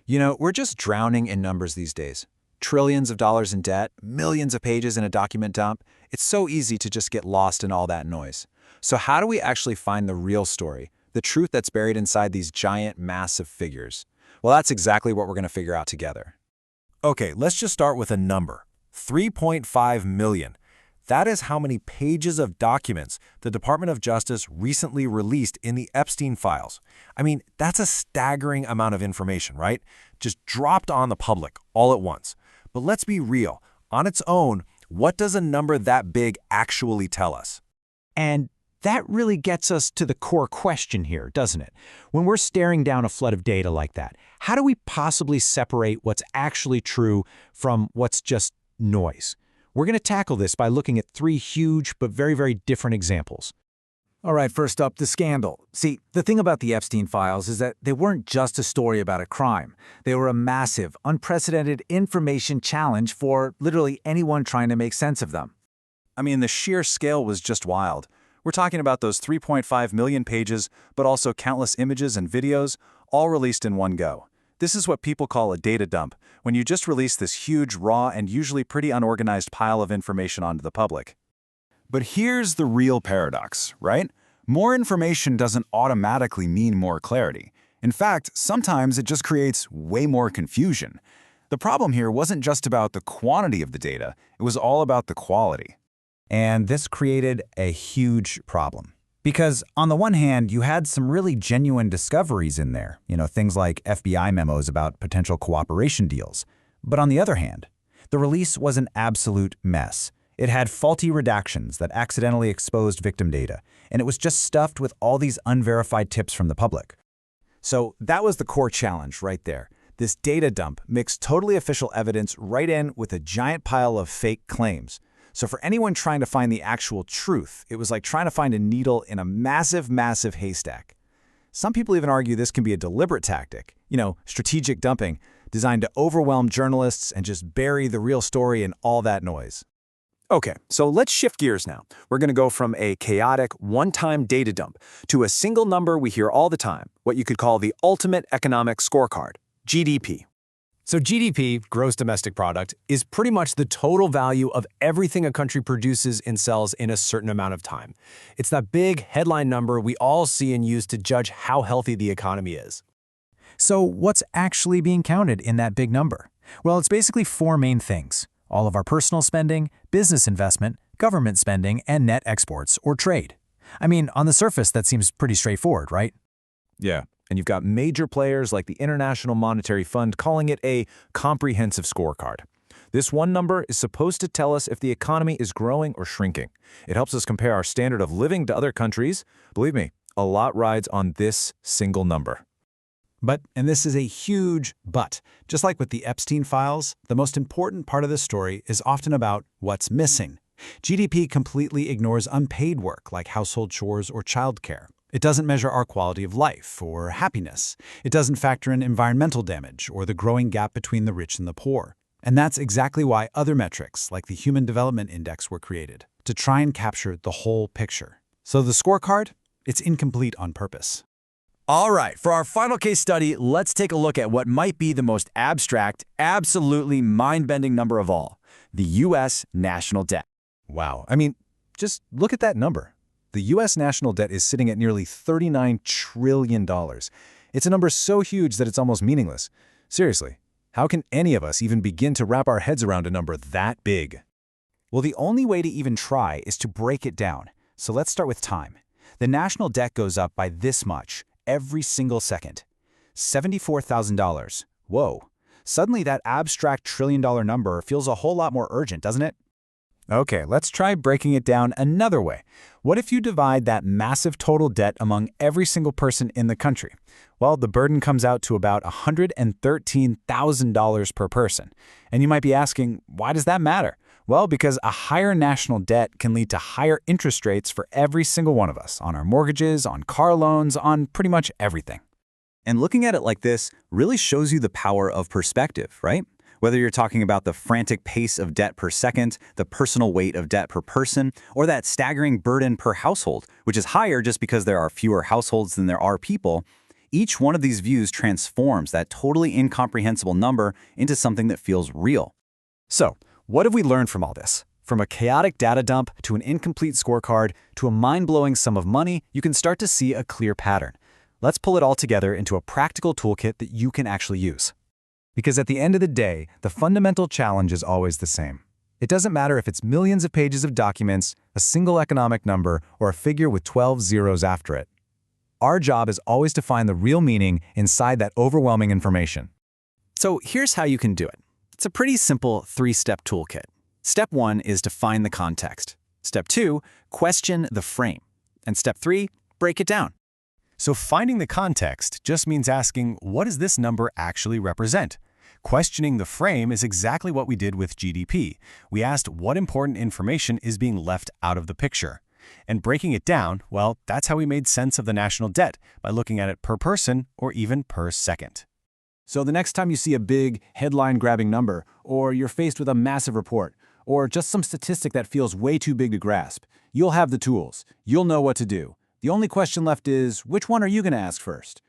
We're just drowning in numbers these days. Trillions of dollars in debt, millions of pages in a document dump. It's so easy to just get lost in all that noise. So how do we actually find the real story, the truth that's buried inside these giant, massive figures? Well, that's exactly what we're going to figure out together. Okay, let's just start with a number. 3.5 million. That is how many pages of documents the Department of Justice recently released in the Epstein files. I mean, that's a staggering amount of information, right? Just dropped on the public all at once. But let's be real. On its own, what does a number that big actually tell us? And that really gets us to the core question here, doesn't it? When we're staring down a flood of data like that, how do we possibly separate what's actually true from what's just noise? We're going to tackle this by looking at three huge but very, very different examples. All right, first up, the scandal. See, the thing about the Epstein files is that they weren't just a story about a crime. They were a massive, unprecedented information challenge for literally anyone trying to make sense of them. I mean, the sheer scale was just wild. We're talking about those 3.5 million pages, but also countless images and videos, all released in one go. This is what people call a data dump, when you just release this huge, raw, and usually pretty unorganized pile of information onto the public. But here's the real paradox, right? More information doesn't automatically mean more clarity. In fact, sometimes it just creates way more confusion. The problem here wasn't just about the quantity of the data, it was all about the quality. And this created a huge problem. Because on the one hand, you had some really genuine discoveries in there, things like FBI memos about potential cooperation deals. But on the other hand, the release was an absolute mess. It had faulty redactions that accidentally exposed victim data, and it was just stuffed with all these unverified tips from the public. So that was the core challenge right there. This data dump mixed totally official evidence right in with a giant pile of fake claims. So for anyone trying to find the actual truth, it was like trying to find a needle in a massive, massive haystack. Some people even argue this can be a deliberate tactic, strategic dumping, designed to overwhelm journalists and just bury the real story in all that noise. Okay, so let's shift gears now. We're going to go from a chaotic, one-time data dump to a single number we hear all the time, what you could call the ultimate economic scorecard, GDP. So GDP, gross domestic product, is pretty much the total value of everything a country produces and sells in a certain amount of time. It's that big headline number we all see and use to judge how healthy the economy is. So what's actually being counted in that big number? Well, it's basically four main things: all of our personal spending, business investment, government spending, and net exports or trade. I mean, on the surface, that seems pretty straightforward, right? Yeah. And you've got major players like the International Monetary Fund calling it a comprehensive scorecard. This one number is supposed to tell us if the economy is growing or shrinking. It helps us compare our standard of living to other countries. Believe me, a lot rides on this single number. But, and this is a huge but, just like with the Epstein files, the most important part of the story is often about what's missing. GDP completely ignores unpaid work like household chores or childcare. It doesn't measure our quality of life or happiness. It doesn't factor in environmental damage or the growing gap between the rich and the poor. And that's exactly why other metrics, like the Human Development Index, were created, to try and capture the whole picture. So the scorecard, it's incomplete on purpose. All right, for our final case study, let's take a look at what might be the most abstract, absolutely mind-bending number of all, the U.S. national debt. Wow. I mean, just look at that number. The U.S. national debt is sitting at nearly $39 trillion. It's a number so huge that it's almost meaningless. Seriously, how can any of us even begin to wrap our heads around a number that big? Well, the only way to even try is to break it down. So let's start with time. The national debt goes up by this much every single second. $74,000. Whoa. Suddenly that abstract trillion-dollar number feels a whole lot more urgent, doesn't it? Okay, let's try breaking it down another way. What if you divide that massive total debt among every single person in the country? Well, the burden comes out to about $113,000 per person. And you might be asking, why does that matter? Well, because a higher national debt can lead to higher interest rates for every single one of us, on our mortgages, on car loans, on pretty much everything. And looking at it like this really shows you the power of perspective, right? Whether you're talking about the frantic pace of debt per second, the personal weight of debt per person, or that staggering burden per household, which is higher just because there are fewer households than there are people, Each one of these views transforms that totally incomprehensible number into something that feels real. So, what have we learned from all this? From a chaotic data dump to an incomplete scorecard to a mind-blowing sum of money, you can start to see a clear pattern. Let's pull it all together into a practical toolkit that you can actually use. Because at the end of the day, the fundamental challenge is always the same. It doesn't matter if it's millions of pages of documents, a single economic number, or a figure with 12 zeros after it. Our job is always to find the real meaning inside that overwhelming information. So here's how you can do it. It's a pretty simple 3-step toolkit. Step 1 is to find the context. Step 2, question the frame. And step 3, break it down. So finding the context just means asking, what does this number actually represent? Questioning the frame is exactly what we did with GDP. We asked what important information is being left out of the picture. And breaking it down, well, that's how we made sense of the national debt, by looking at it per person or even per second. So the next time you see a big, headline-grabbing number, or you're faced with a massive report, or just some statistic that feels way too big to grasp, you'll have the tools. You'll know what to do. The only question left is, which one are you going to ask first?